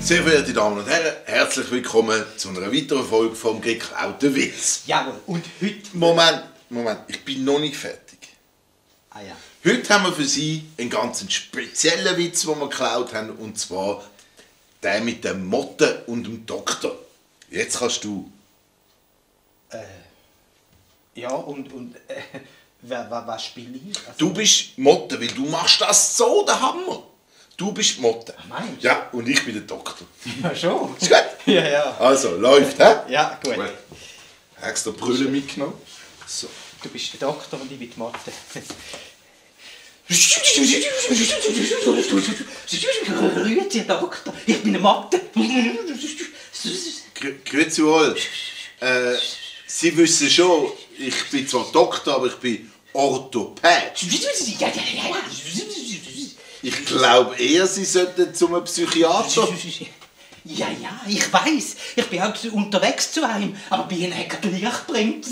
Sehr verehrte Damen und Herren, herzlich willkommen zu einer weiteren Folge vom geklauten Witz. Jawohl, und heute... Moment, ich bin noch nicht fertig. Ah ja. Heute haben wir für Sie einen ganz speziellen Witz, den wir geklaut haben, und zwar der mit der Motte und dem Doktor. Jetzt kannst du. Ja, was spiele ich? Also, Du bist Motte, weil du machst das so, der Hammer. Du bist Motte. Meinst du? Ja, und ich bin der Doktor. ja, schon. Ist gut? Ja, ja. Also, läuft, hä? Ja, gut. Gut. Hast du Brille mitgenommen? So. Du bist der Doktor und ich bin die Mathe. Grüezi, Herr Doktor, ich bin der Mathe. Grüezi wohl. Sie wissen schon, ich bin zwar Doktor, aber ich bin Orthopäd. Ich glaube eher, Sie sollten zum Psychiater. Ja, ich weiß. Ich bin auch unterwegs zu einem, aber bei Ihnen hat er Licht bringt.